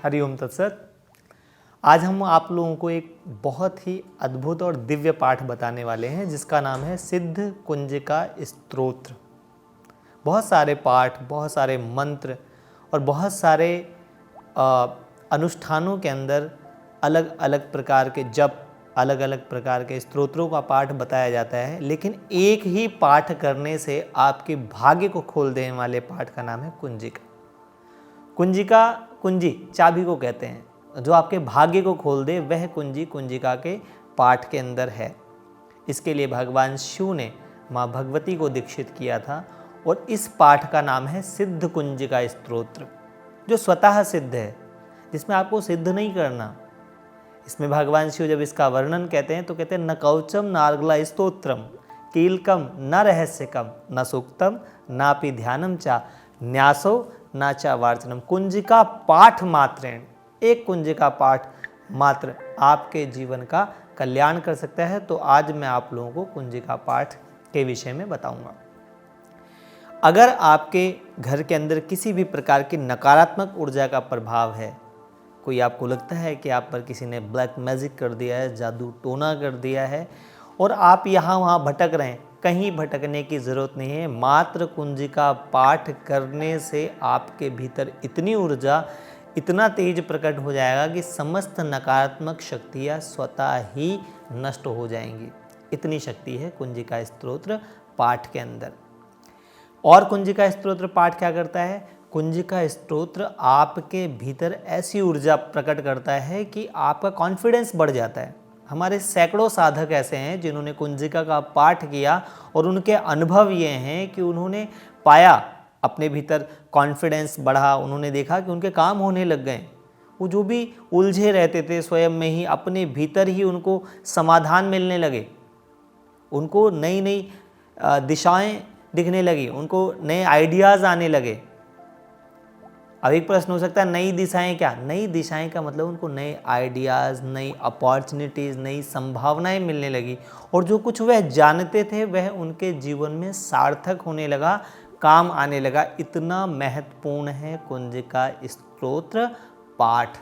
हरिओम तत्सत। आज हम आप लोगों को एक बहुत ही अद्भुत और दिव्य पाठ बताने वाले हैं जिसका नाम है सिद्ध कुंजिका स्तोत्र। बहुत सारे पाठ, बहुत सारे मंत्र और बहुत सारे अनुष्ठानों के अंदर अलग अलग प्रकार के जप, अलग अलग प्रकार के स्तोत्रों का पाठ बताया जाता है, लेकिन एक ही पाठ करने से आपके भाग्य को खोल देने वाले पाठ का नाम है कुंजिका। कुंजिका, कुंजी चाबी को कहते हैं, जो आपके भाग्य को खोल दे वह कुंजी कुंजिका के पाठ के अंदर है। इसके लिए भगवान शिव ने माँ भगवती को दीक्षित किया था और इस पाठ का नाम है सिद्ध कुंजिका स्तोत्र, जो स्वतः सिद्ध है, जिसमें आपको सिद्ध नहीं करना। इसमें भगवान शिव जब इसका वर्णन कहते हैं तो कहते हैं न कौचम नार्गला स्तोत्रम कीलकम न रहस्यकम न सूक्तम नापि ध्यानम चा न्यासो नाचा वार्चनम। कुंजिका पाठ मात्रेण, एक कुंजिका पाठ मात्र आपके जीवन का कल्याण कर सकता है। तो आज मैं आप लोगों को कुंजिका पाठ के विषय में बताऊंगा। अगर आपके घर के अंदर किसी भी प्रकार की नकारात्मक ऊर्जा का प्रभाव है, कोई आपको लगता है कि आप पर किसी ने ब्लैक मैजिक कर दिया है, जादू टोना कर दिया है और आप यहाँ वहाँ भटक रहे हैं, कहीं भटकने की ज़रूरत नहीं है। मात्र कुंजिका पाठ करने से आपके भीतर इतनी ऊर्जा, इतना तेज प्रकट हो जाएगा कि समस्त नकारात्मक शक्तियाँ स्वतः ही नष्ट हो जाएंगी। इतनी शक्ति है कुंजिका स्तोत्र पाठ के अंदर। और कुंजिका स्तोत्र पाठ क्या करता है? कुंजिका स्तोत्र आपके भीतर ऐसी ऊर्जा प्रकट करता है कि आपका कॉन्फिडेंस बढ़ जाता है। हमारे सैकड़ों साधक ऐसे हैं जिन्होंने कुंजिका का पाठ किया और उनके अनुभव ये हैं कि उन्होंने पाया अपने भीतर कॉन्फिडेंस बढ़ा, उन्होंने देखा कि उनके काम होने लग गए। वो जो भी उलझे रहते थे स्वयं में ही, अपने भीतर ही उनको समाधान मिलने लगे, उनको नई नई दिशाएं दिखने लगी, उनको नए आइडियाज़ आने लगे। अब एक प्रश्न हो सकता है नई दिशाएं क्या? नई दिशाएं का मतलब उनको नए आइडियाज़, नई अपॉर्चुनिटीज़, नई संभावनाएं मिलने लगी और जो कुछ वह जानते थे वह उनके जीवन में सार्थक होने लगा, काम आने लगा। इतना महत्वपूर्ण है कुंजिका स्तोत्र पाठ।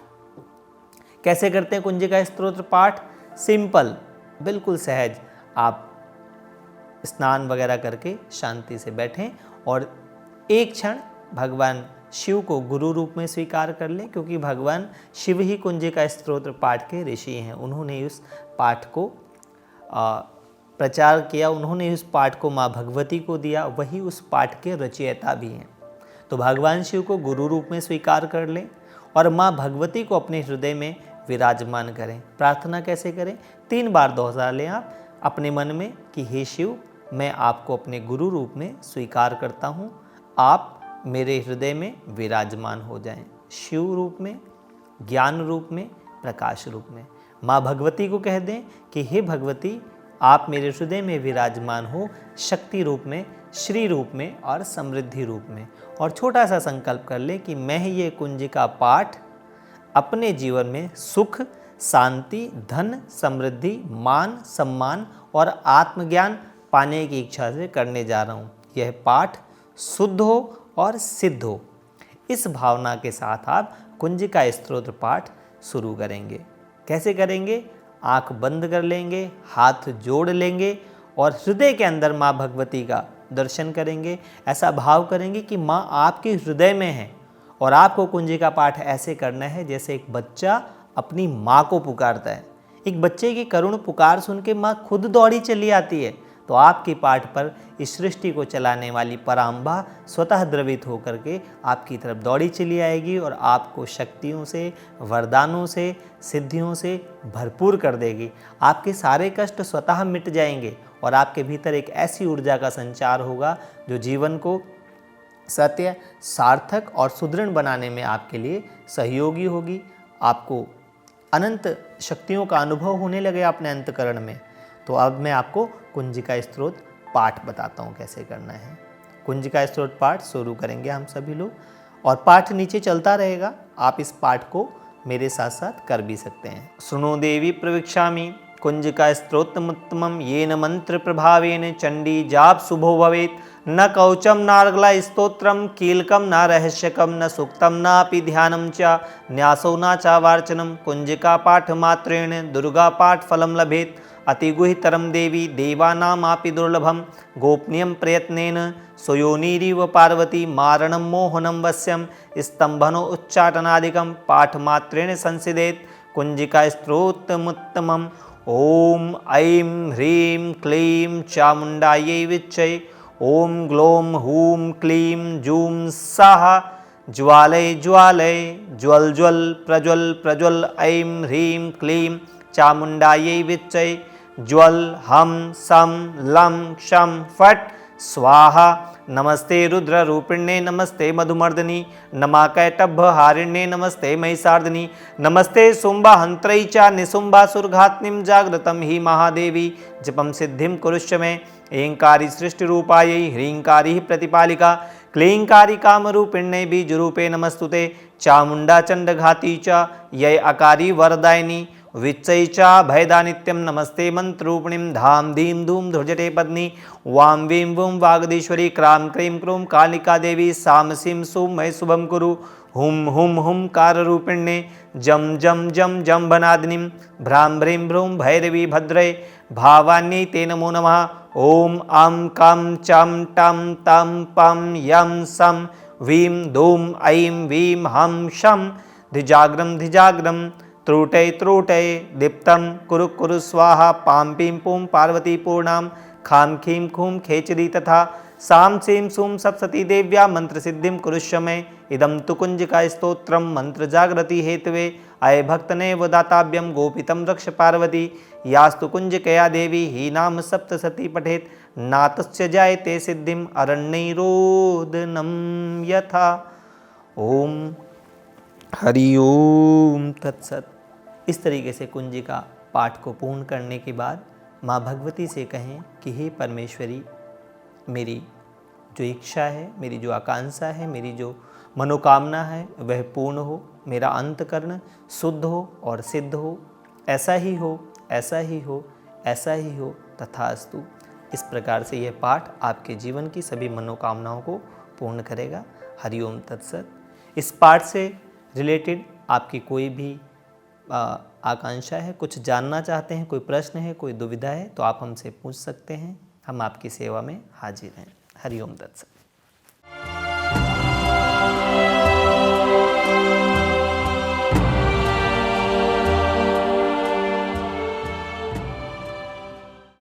कैसे करते हैं कुंजिका स्तोत्र पाठ? सिंपल, बिल्कुल सहज। आप स्नान वगैरह करके शांति से बैठें और एक क्षण भगवान शिव को गुरु रूप में स्वीकार कर लें, क्योंकि भगवान शिव ही कुंजिका स्तोत्र पाठ के ऋषि हैं। उन्होंने उस पाठ को प्रचार किया, उन्होंने उस पाठ को माँ भगवती को दिया, वही उस पाठ के रचयिता भी हैं। तो भगवान शिव को गुरु रूप में स्वीकार कर लें और माँ भगवती को अपने हृदय में विराजमान करें। प्रार्थना कैसे करें? 3 बार दोहरा लें आप अपने मन में कि हे शिव, मैं आपको अपने गुरु रूप में स्वीकार करता हूँ, आप मेरे हृदय में विराजमान हो जाएं, शिव रूप में, ज्ञान रूप में, प्रकाश रूप में। माँ भगवती को कह दें कि हे भगवती, आप मेरे हृदय में विराजमान हो, शक्ति रूप में, श्री रूप में और समृद्धि रूप में। और छोटा सा संकल्प कर ले कि मैं ये कुंजिका पाठ अपने जीवन में सुख, शांति, धन, समृद्धि, मान, सम्मान और आत्मज्ञान पाने की इच्छा से करने जा रहा हूँ। यह पाठ शुद्ध हो और सिद्ध हो। इस भावना के साथ आप कुंजिका स्तोत्र पाठ शुरू करेंगे। कैसे करेंगे? आंख बंद कर लेंगे, हाथ जोड़ लेंगे और हृदय के अंदर माँ भगवती का दर्शन करेंगे। ऐसा भाव करेंगे कि माँ आपके हृदय में है और आपको कुंजिका पाठ ऐसे करना है जैसे एक बच्चा अपनी माँ को पुकारता है। एक बच्चे की करुण पुकार सुन के माँ खुद दौड़ी चली आती है। तो आपके पाठ पर इस सृष्टि को चलाने वाली पराम्बा स्वतः द्रवित होकर के आपकी तरफ दौड़ी चली आएगी और आपको शक्तियों से, वरदानों से, सिद्धियों से भरपूर कर देगी। आपके सारे कष्ट स्वतः मिट जाएंगे और आपके भीतर एक ऐसी ऊर्जा का संचार होगा जो जीवन को सत्य, सार्थक और सुदृढ़ बनाने में आपके लिए सहयोगी होगी। आपको अनंत शक्तियों का अनुभव होने लगे अपने अंतकरण में। तो अब मैं आपको कुंजिका स्तोत्र पाठ बताता हूँ कैसे करना है। कुंजिका स्तोत्र पाठ शुरू करेंगे हम सभी लोग और पाठ नीचे चलता रहेगा। आप इस पाठ को मेरे साथ साथ कर भी सकते हैं। सुनो देवी प्रवीक्षामि कुंजिका स्तोत्रमुत्तमं येन मंत्र प्रभावेन चंडी जाप शुभो भवेत्। न कौचम नार्गला स्तोत्रम कीलकम न रहस्यकम न सूक्तम नापि ध्यानं च न्यासो न च वार्चनम कुंजिका पाठ मात्रेण दुर्गा पाठ फलम लभेत्। अतिगुहितरम देवी देवानामापि दुर्लभम गोपनीयं प्रयत्नेन स्वयोनिरिव पार्वती मारणं मोहनं वश्यं स्तंभनो उच्चाटनादिकं पाठमात्रेण संसिदेत्। कुंजिका स्तोत्रमुत्तमम्। ओम ऐं ह्रीं क्लीं चामुण्डायै विच्चै। ओम ग्लौं हूं क्लीं जूं स्वाहा। ज्वालय ज्वालय ज्वल ज्वल प्रज्वल प्रज्वल। ऐं ह्रीं क्लीं चामुण्डायै विच्चै। ज्वल हम सम लं क्षम फट स्वाहा। नमस्ते रुद्र रूपिण्ये नमस्ते मधुमर्दिनी नमा कैटभहारिण्ये नमस्ते महिषार्दिनी नमस्ते शुम्भहन्त्रै च निशुम्भासुरघातिनीं जागृतं हि महादेवी जपं सिद्धिं कुरुष्व मे। ऐंकारी सृष्टिरूपायै ह्रींकारी प्रतिपालिका क्लींकारी कामरूपिण्ये बीजरूपे नमस्तुते। चामुण्डा चण्डघाती च यै अकारी वरदायिनी विच्चै च भयदानित्यं नमस्ते मंत्ररूपिणीं धाम धीं धूम ध्रुजटे पत्नी वां वीं वूं वागदीश्वरी क्रां क्रीं क्रूं कालिका देवी साम सीं सूं मय शुभं कुरु। हुं हुं हुंकाररूपिण्ये जं जं जं जम्भनादिनीं भ्रां भ्रीं भ्रूं भैरवी भद्रै भावान्यै ते नमो नमः। ओम अं कं चं टं तं पं यं सं वीं धूं ऐं वीं हं शं धिजाग्रं धिजाग्रं त्रुटय त्रुटय दीप्तं कुरु कुरु स्वाहा। पां पीं पूं पार्वती पूर्णां खां खीं खूं खेचरी तथा सां सीं सूं सप्तती देव्या मंत्र सिद्धिं कुरुष्व मे। इदं तु कुंजिका स्तोत्रम मंत्र जागृति हेतवे अय भक्तनेव दाताभ्यं गोपितं रक्ष पार्वती। यास्तु कुंजिकया देवी ही नाम सप्तशती पठेत् नातस्य जायते सिद्धिं अरण्यैरोदनं यथा। ओम हरि ओम तत्सत। इस तरीके से कुंजिका पाठ को पूर्ण करने के बाद माँ भगवती से कहें कि हे परमेश्वरी, मेरी जो इच्छा है, मेरी जो आकांक्षा है, मेरी जो मनोकामना है वह पूर्ण हो, मेरा अंतकरण शुद्ध हो और सिद्ध हो। ऐसा ही हो, ऐसा ही हो, ऐसा ही हो, तथास्तु। इस प्रकार से यह पाठ आपके जीवन की सभी मनोकामनाओं को पूर्ण करेगा। हरिओम तत्सत। इस पाठ से रिलेटेड आपकी कोई भी आकांक्षा है, कुछ जानना चाहते हैं, कोई प्रश्न है, कोई दुविधा है, तो आप हमसे पूछ सकते हैं। हम आपकी सेवा में हाजिर हैं। हरिओम तत्सत।